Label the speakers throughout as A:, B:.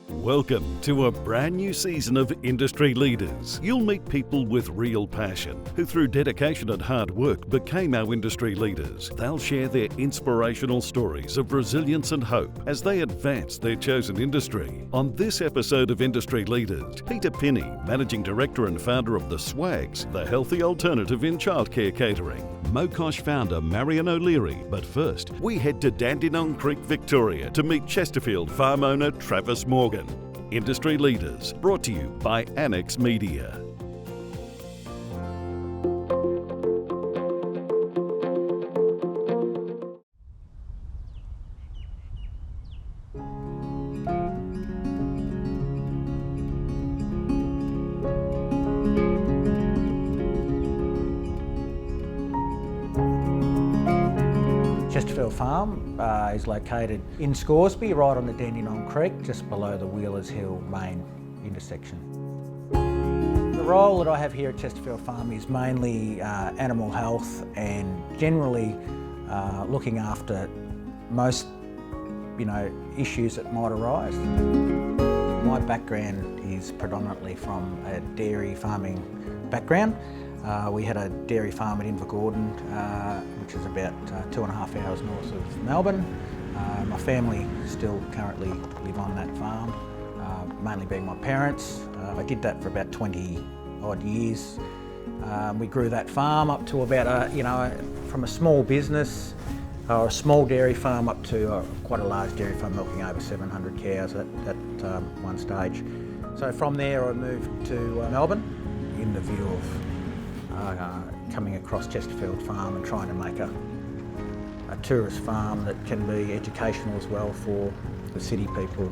A: Welcome to a brand new season of Industry Leaders. You'll meet people with real passion who through dedication and hard work became our industry leaders. They'll share their inspirational stories of resilience and hope as they advance their chosen industry. On this episode of Industry Leaders, Peter Pinney, Managing Director and founder of The Swags, the healthy alternative in childcare catering. Mokosh founder Marion O'Leary. But first, we head to Dandenong Creek, Victoria to meet Chesterfield Farm owner Travis Morgan. Industry Leaders, brought to you by Annex Media.
B: Chesterfield Farm is located in Scoresby, right on the Dandenong Creek, just below the Wheelers Hill main intersection. The role that I have here at Chesterfield Farm is mainly animal health and generally looking after most issues that might arise. My background is predominantly from a dairy farming background. We had a dairy farm at Invergordon, which is about 2.5 hours north of Melbourne. My family still currently live on that farm, mainly being my parents. I did that for about 20 odd years. We grew that farm up to about, from a small business or a small dairy farm up to quite a large dairy farm, milking over 700 cows at one stage. So from there I moved to Melbourne in the view of coming across Chesterfield Farm and trying to make a tourist farm that can be educational as well for the city people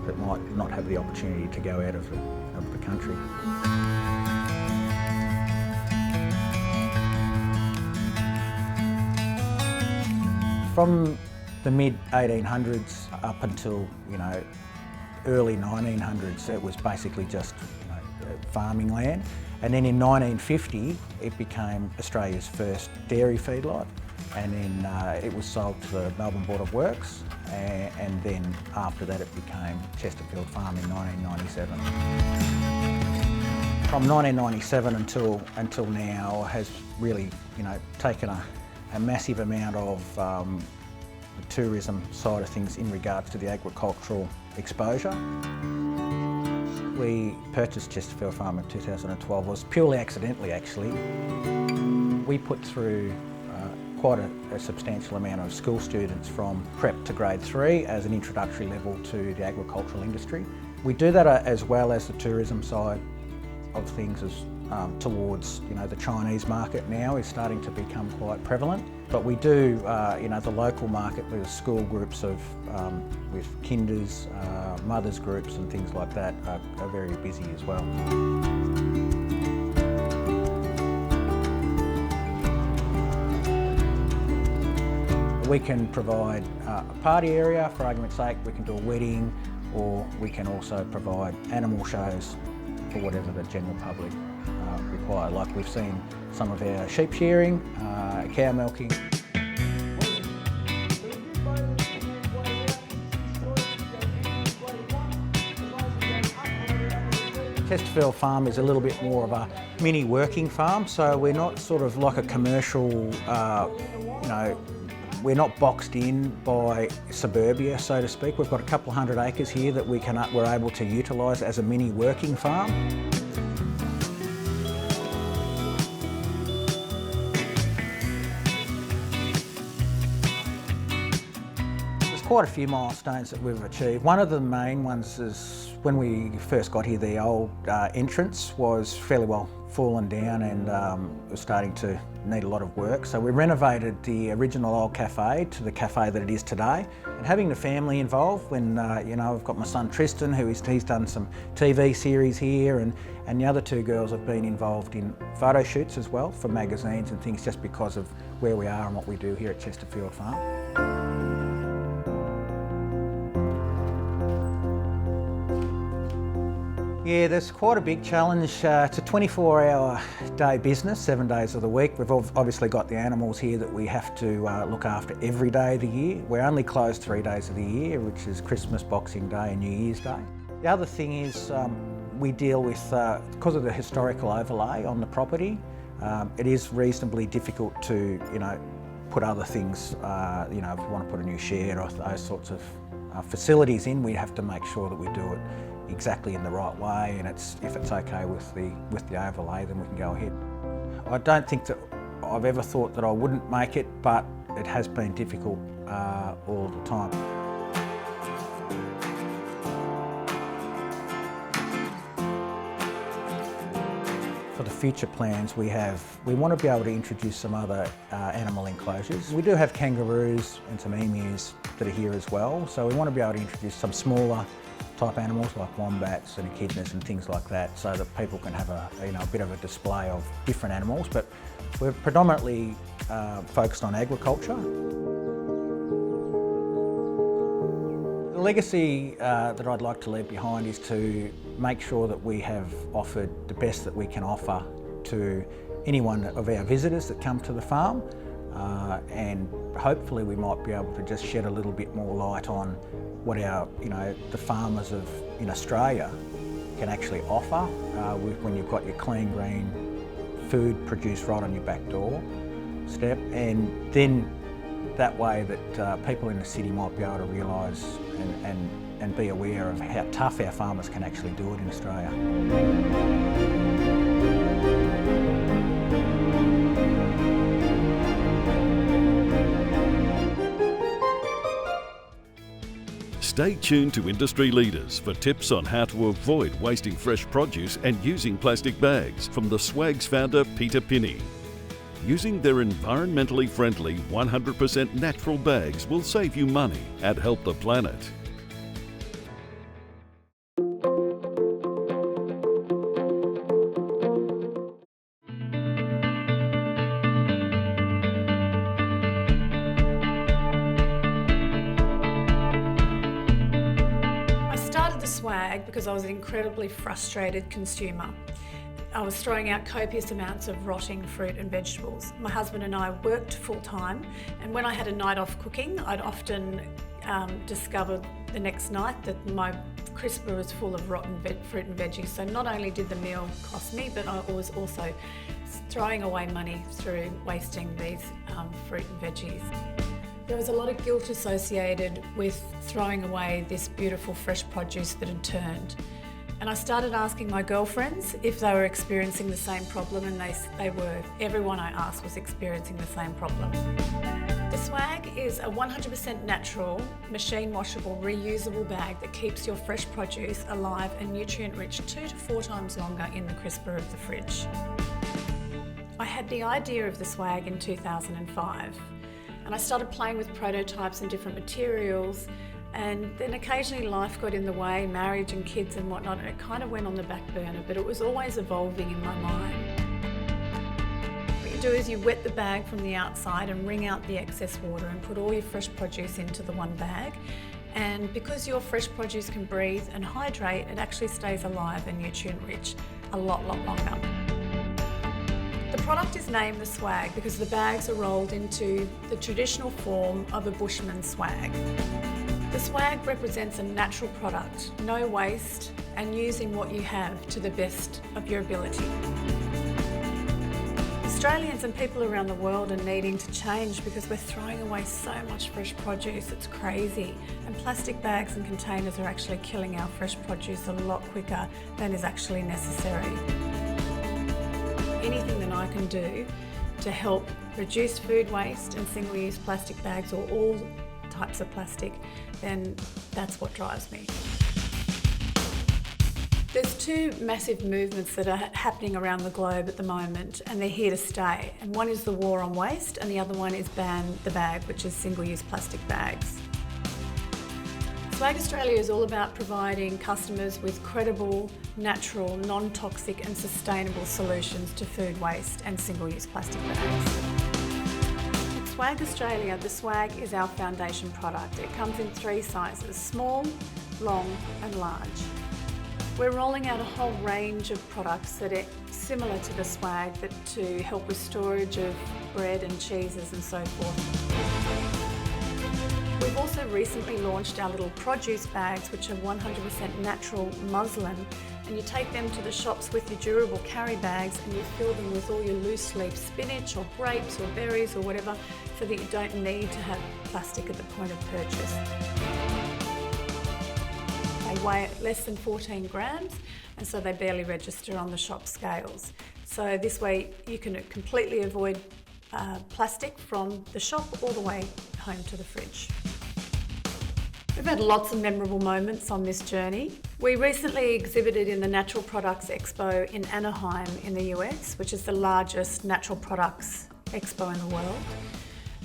B: that might not have the opportunity to go out of the country. From the mid 1800s up until early 1900s, it was basically just farming land. And then in 1950, it became Australia's first dairy feedlot. And then it was sold to the Melbourne Board of Works. And then after that, it became Chesterfield Farm in 1997. From 1997 until now has really, taken a massive amount of the tourism side of things in regards to the agricultural exposure. We purchased Chesterfield Farm in 2012. It was purely accidentally, actually. We put through quite a substantial amount of school students from prep to grade 3 as an introductory level to the agricultural industry. We do that as well as the tourism side of things towards, the Chinese market now is starting to become quite prevalent. But we do, the local market with school groups with kinders, mothers groups and things like that are very busy as well. We can provide a party area, for argument's sake. We can do a wedding, or we can also provide animal shows for whatever the general public require. Like we've seen some of our sheep shearing, cow milking. Chesterfield Farm is a little bit more of a mini working farm, so we're not sort of like a commercial, we're not boxed in by suburbia, so to speak. We've got a couple of hundred acres here that we're able to utilise as a mini working farm. There's quite a few milestones that we've achieved. One of the main ones is when we first got here, the old entrance was fairly well fallen down and was starting to need a lot of work. So we renovated the original old cafe to the cafe that it is today. And having the family involved, when I've got my son Tristan, he's done some TV series here, and the other two girls have been involved in photo shoots as well for magazines and things, just because of where we are and what we do here at Chesterfield Farm. Yeah, there's quite a big challenge. It's a 24-hour day business, 7 days of the week. We've obviously got the animals here that we have to look after every day of the year. We're only closed 3 days of the year, which is Christmas, Boxing Day and New Year's Day. The other thing is we deal with, because of the historical overlay on the property, it is reasonably difficult to, put other things, if we want to put a new shed or those sorts of facilities in, we have to make sure that we do it exactly in the right way, and if it's okay with the overlay, then we can go ahead. I don't think that I've ever thought that I wouldn't make it, but it has been difficult all the time. For the future plans we want to be able to introduce some other animal enclosures. We do have kangaroos and some emus that are here as well, so we want to be able to introduce some smaller type animals like wombats and echidnas and things like that, so that people can have a bit of a display of different animals, but we're predominantly focused on agriculture. The legacy that I'd like to leave behind is to make sure that we have offered the best that we can offer to any one of our visitors that come to the farm, and hopefully we might be able to just shed a little bit more light on what the farmers in Australia can actually offer when you've got your clean, green food produced right on your back door step, and then that way that people in the city might be able to realise and be aware of how tough our farmers can actually do it in Australia.
A: Stay tuned to Industry Leaders for tips on how to avoid wasting fresh produce and using plastic bags from the Swag's founder Peter Pinney. Using their environmentally friendly 100% natural bags will save you money and help the planet.
C: I started the Swag because I was an incredibly frustrated consumer. I was throwing out copious amounts of rotting fruit and vegetables. My husband and I worked full-time, and when I had a night off cooking, I'd often discover the next night that my crisper was full of rotten fruit and veggies. So not only did the meal cost me, but I was also throwing away money through wasting these fruit and veggies. There was a lot of guilt associated with throwing away this beautiful fresh produce that had turned. And I started asking my girlfriends if they were experiencing the same problem, and they were. Everyone I asked was experiencing the same problem. The Swag is a 100% natural, machine washable, reusable bag that keeps your fresh produce alive and nutrient rich 2 to 4 times longer in the crisper of the fridge. I had the idea of the Swag in 2005, and I started playing with prototypes and different materials. And then occasionally life got in the way, marriage and kids and whatnot, and it kind of went on the back burner, but it was always evolving in my mind. What you do is you wet the bag from the outside and wring out the excess water and put all your fresh produce into the one bag. And because your fresh produce can breathe and hydrate, it actually stays alive and nutrient rich a lot longer. The product is named the Swag because the bags are rolled into the traditional form of a bushman's swag. The Swag represents a natural product, no waste, and using what you have to the best of your ability. Australians and people around the world are needing to change because we're throwing away so much fresh produce, it's crazy. And plastic bags and containers are actually killing our fresh produce a lot quicker than is actually necessary. Anything that I can do to help reduce food waste and single-use plastic bags, or all types of plastic, then that's what drives me. There's 2 massive movements that are happening around the globe at the moment, and they're here to stay. And one is the war on waste, and the other one is ban the bag, which is single-use plastic bags. Swag Australia is all about providing customers with credible, natural, non-toxic and sustainable solutions to food waste and single-use plastic bags. Swag Australia, the Swag is our foundation product. It comes in 3 sizes: small, long and large. We're rolling out a whole range of products that are similar to the Swag, but to help with storage of bread and cheeses and so forth. We've also also recently launched our little produce bags, which are 100% natural muslin, and you take them to the shops with your durable carry bags and you fill them with all your loose leaf spinach or grapes or berries or whatever, so that you don't need to have plastic at the point of purchase. They weigh less than 14 grams, and so they barely register on the shop scales. So this way you can completely avoid plastic from the shop all the way home to the fridge. We've had lots of memorable moments on this journey. We recently exhibited in the Natural Products Expo in Anaheim in the US, which is the largest natural products expo in the world.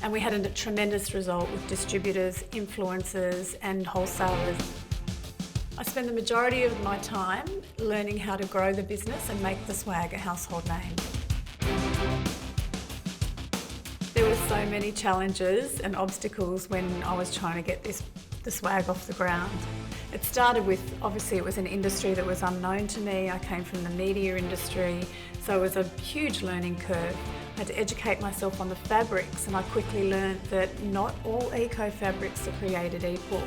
C: And we had a tremendous result with distributors, influencers and wholesalers. I spend the majority of my time learning how to grow the business and make the swag a household name. There were so many challenges and obstacles when I was trying to get the swag off the ground. It started with, obviously it was an industry that was unknown to me. I came from the media industry, so it was a huge learning curve. I had to educate myself on the fabrics, and I quickly learned that not all eco fabrics are created equal.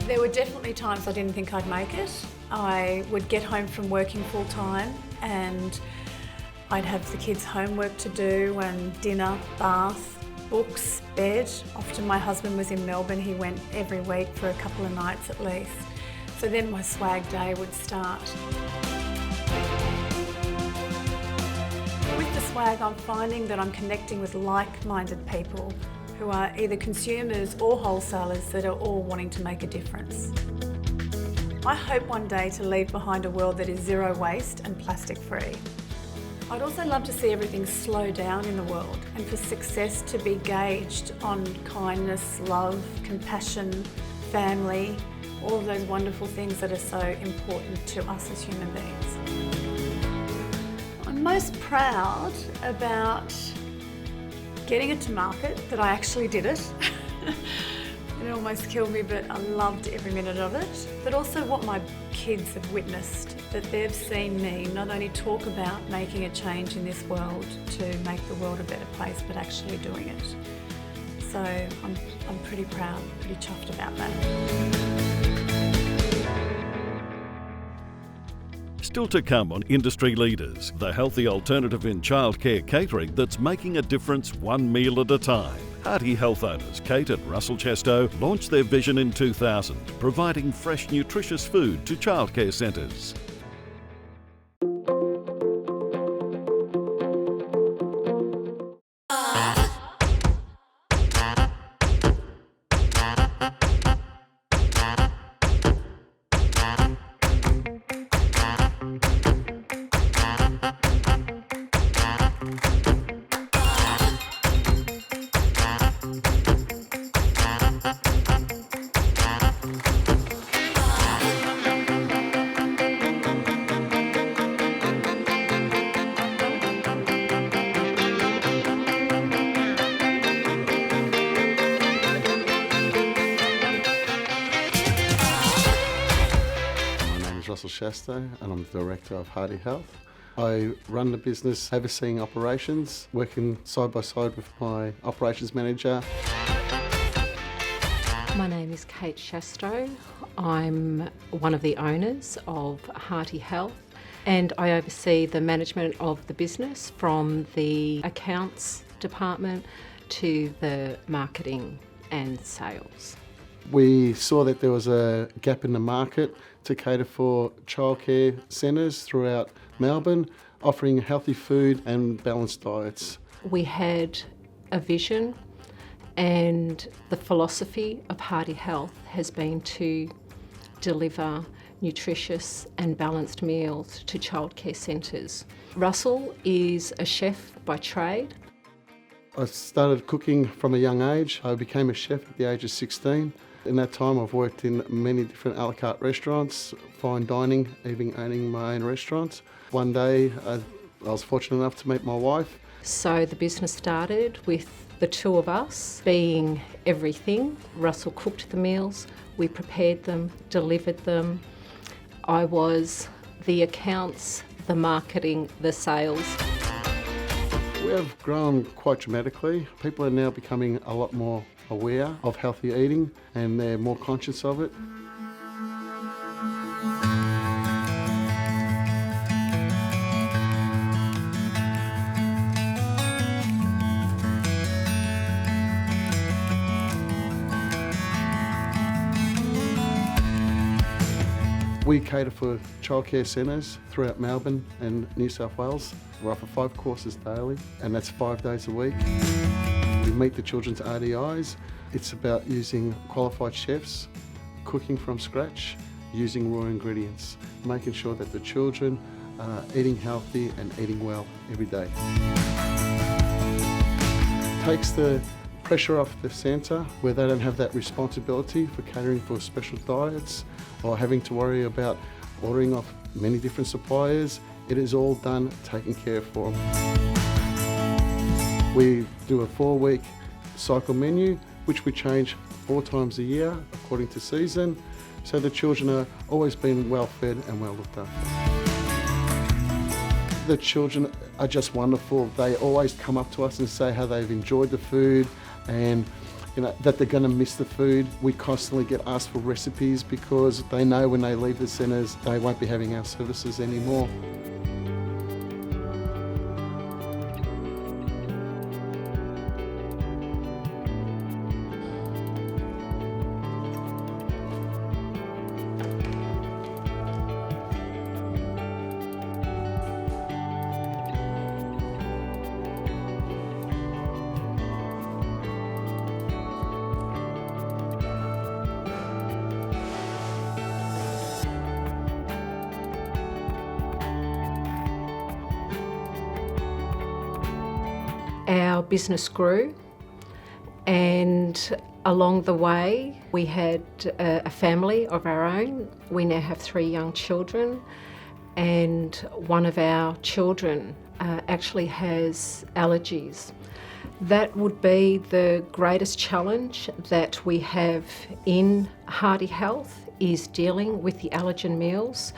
C: There were definitely times I didn't think I'd make it. I would get home from working full time and I'd have the kids' homework to do and dinner, bath, books, bed. Often my husband was in Melbourne, he went every week for a couple of nights at least. So then my swag day would start. With the swag, I'm finding that I'm connecting with like-minded people who are either consumers or wholesalers that are all wanting to make a difference. I hope one day to leave behind a world that is zero waste and plastic free. I'd also love to see everything slow down in the world and for success to be gauged on kindness, love, compassion, family, all of those wonderful things that are so important to us as human beings. I'm most proud about getting it to market, that I actually did it. It almost killed me, but I loved every minute of it. But also what my kids have witnessed, that they've seen me not only talk about making a change in this world to make the world a better place, but actually doing it. So I'm pretty proud, pretty chuffed about that.
A: Still to come on Industry Leaders, the healthy alternative in childcare catering that's making a difference one meal at a time. Hearty Health owners Kate and Russell Chestow launched their vision in 2000, providing fresh, nutritious food to childcare centres.
D: Russell Chestow and I'm the Director of Hearty Health. I run the business overseeing operations, working side by side with my operations manager.
E: My name is Kate Chestow. I'm one of the owners of Hearty Health and I oversee the management of the business from the accounts department to the marketing and sales.
D: We saw that there was a gap in the market to cater for childcare centres throughout Melbourne, offering healthy food and balanced diets.
E: We had a vision, and the philosophy of Hearty Health has been to deliver nutritious and balanced meals to childcare centres. Russell is a chef by trade.
D: I started cooking from a young age. I became a chef at the age of 16. In that time I've worked in many different a la carte restaurants, fine dining, even owning my own restaurant. One day I was fortunate enough to meet my wife.
E: So the business started with the two of us being everything. Russell cooked the meals, we prepared them, delivered them. I was the accounts, the marketing, the sales.
D: We have grown quite dramatically. People are now becoming a lot more aware of healthy eating and they're more conscious of it. We cater for childcare centres throughout Melbourne and New South Wales. We offer 5 courses daily, and that's 5 days a week. We meet the children's RDIs. It's about using qualified chefs, cooking from scratch, using raw ingredients, making sure that the children are eating healthy and eating well every day. Takes the pressure off the centre where they don't have that responsibility for catering for special diets or having to worry about ordering off many different suppliers. It is all done, taken care of for them. We do a 4-week cycle menu, which we change 4 times a year according to season, so the children are always being well fed and well looked after. The children are just wonderful. They always come up to us and say how they've enjoyed the food and that they're going to miss the food. We constantly get asked for recipes because they know when they leave the centres they won't be having our services anymore.
E: Our business grew, and along the way we had a family of our own. We now have 3 young children, and one of our children actually has allergies. That would be the greatest challenge that we have in Hearty Health, is dealing with the allergen meals.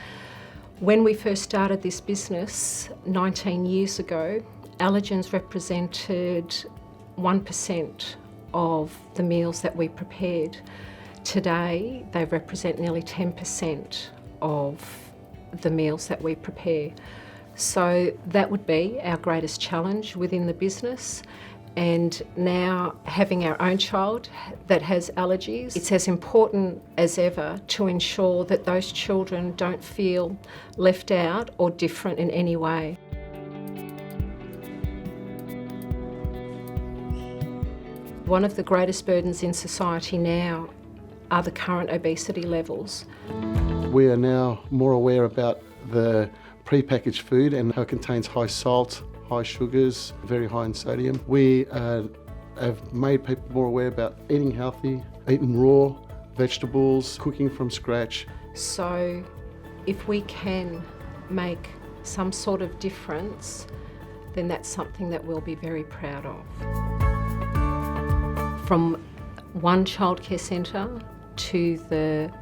E: When we first started this business 19 years ago, allergens represented 1% of the meals that we prepared. Today, they represent nearly 10% of the meals that we prepare. So that would be our greatest challenge within the business. And now, having our own child that has allergies, it's as important as ever to ensure that those children don't feel left out or different in any way. One of the greatest burdens in society now are the current obesity levels.
D: We are now more aware about the pre-packaged food and how it contains high salt, high sugars, very high in sodium. We have made people more aware about eating healthy, eating raw vegetables, cooking from scratch.
E: So if we can make some sort of difference, then that's something that we'll be very proud of. From one childcare centre to the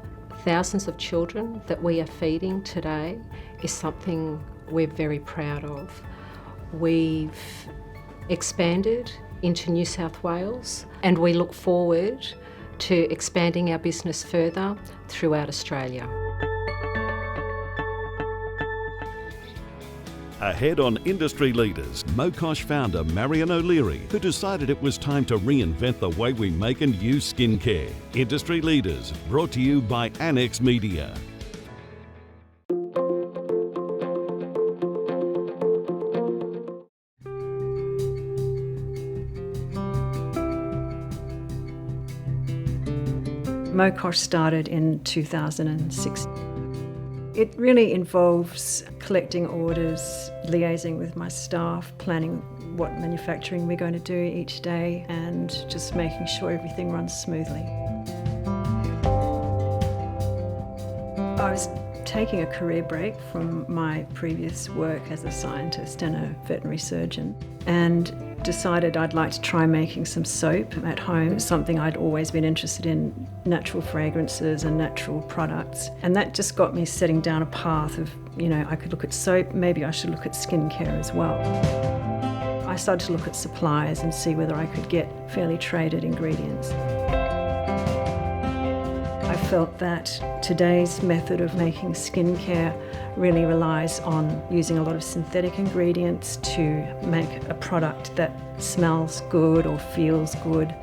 E: thousands of children that we are feeding today is something we're very proud of. We've expanded into New South Wales, and we look forward to expanding our business further throughout Australia.
A: Ahead on Industry Leaders, Mokosh founder Marion O'Leary, who decided it was time to reinvent the way we make and use skincare. Industry Leaders, brought to you by Annex Media.
F: Mokosh started in 2006. It really involves collecting orders, liaising with my staff, planning what manufacturing we're going to do each day, and just making sure everything runs smoothly. I was taking a career break from my previous work as a scientist and a veterinary surgeon, and decided I'd like to try making some soap at home, something I'd always been interested in, natural fragrances and natural products. And that just got me setting down a path of, I could look at soap, maybe I should look at skincare as well. I started to look at suppliers and see whether I could get fairly traded ingredients. I felt that today's method of making skincare really relies on using a lot of synthetic ingredients to make a product that smells good or feels good,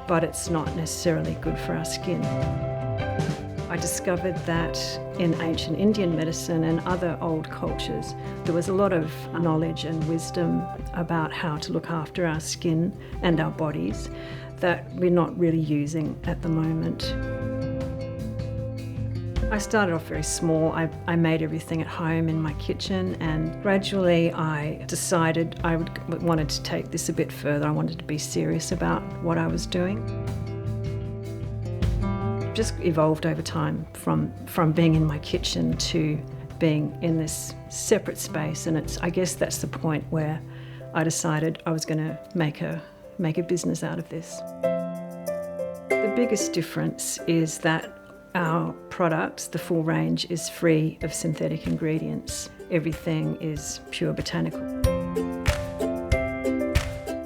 F: but it's not necessarily good for our skin. I discovered that in ancient Indian medicine and other old cultures, there was a lot of knowledge and wisdom about how to look after our skin and our bodies that we're not really using at the moment. I started off very small. I made everything at home in my kitchen, and gradually I decided I wanted to take this a bit further. I wanted to be serious about what I was doing. Just evolved over time from being in my kitchen to being in this separate space, and I guess that's the point where I decided I was going to make a business out of this. The biggest difference is that our products, the full range, is free of synthetic ingredients. Everything is pure botanical.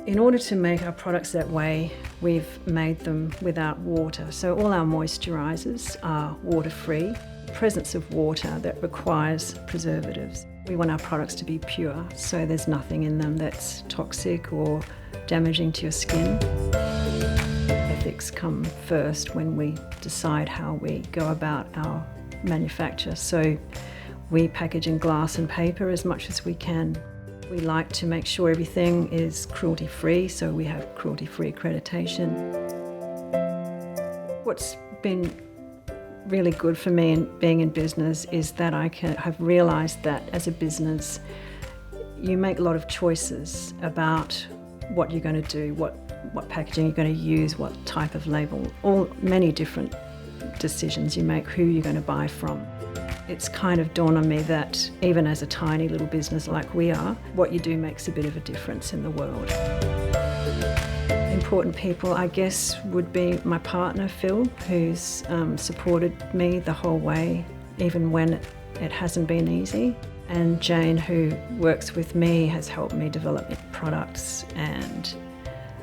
F: In order to make our products that way, we've made them without water. So all our moisturisers are water-free. The presence of water that requires preservatives. We want our products to be pure, so there's nothing in them that's toxic or damaging to your skin. Ethics come first when we decide how we go about our manufacture. So we package in glass and paper as much as we can. We like to make sure everything is cruelty-free, so we have cruelty-free accreditation. What's been really good for me in being in business is that I have realised that as a business, you make a lot of choices about what you're going to do, what packaging you're going to use, what type of label, many different decisions you make, who you're going to buy from. It's kind of dawned on me that even as a tiny little business like we are, what you do makes a bit of a difference in the world. Important people, I guess, would be my partner, Phil, who's supported me the whole way, even when it hasn't been easy. And Jane, who works with me, has helped me develop products and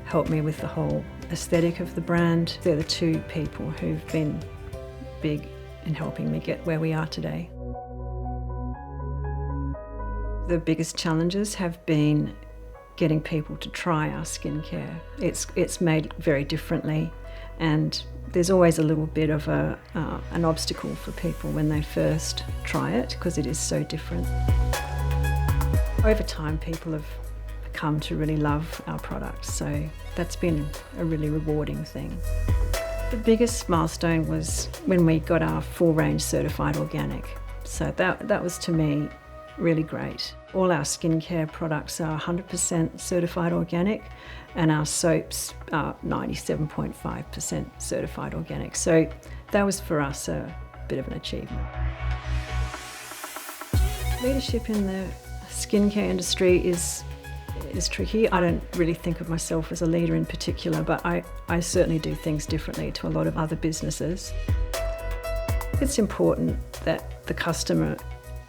F: helped me with the whole aesthetic of the brand. They're the two people who've been big in helping me get where we are today. The biggest challenges have been getting people to try our skincare. It's made very differently, and there's always a little bit of an obstacle for people when they first try it, because it is so different. Over time, people have come to really love our products, so that's been a really rewarding thing. The biggest milestone was when we got our full range certified organic. So that was, to me, really great. All our skincare products are 100% certified organic, and our soaps are 97.5% certified organic. So that was for us a bit of an achievement. Leadership in the skincare industry is tricky. I don't really think of myself as a leader in particular, but I certainly do things differently to a lot of other businesses. It's important that the customer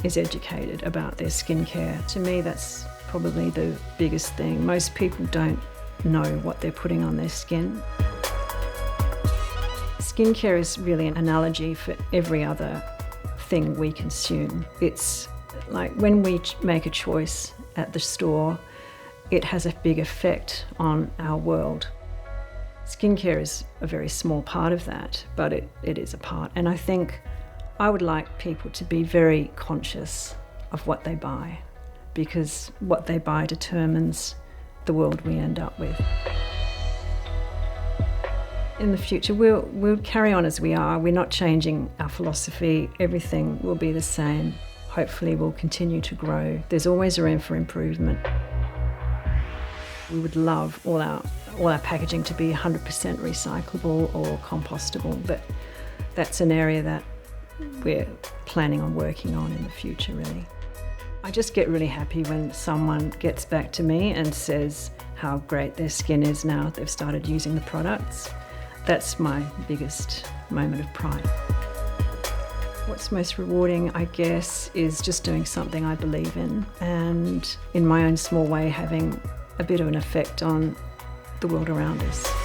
F: is educated about their skincare. To me, that's probably the biggest thing. Most people don't know what they're putting on their skin. Skincare is really an analogy for every other thing we consume. It's like when we make a choice at the store, it has a big effect on our world. Skincare is a very small part of that, but it is a part. And I think I would like people to be very conscious of what they buy, because what they buy determines the world we end up with. In the future, we'll carry on as we are. We're not changing our philosophy. Everything will be the same. Hopefully we'll continue to grow. There's always room for improvement. We would love all our packaging to be 100% recyclable or compostable, but that's an area that we're planning on working on in the future, really. I just get really happy when someone gets back to me and says how great their skin is now that they've started using the products. That's my biggest moment of pride. What's most rewarding, I guess, is just doing something I believe in, and in my own small way having a bit of an effect on the world around us.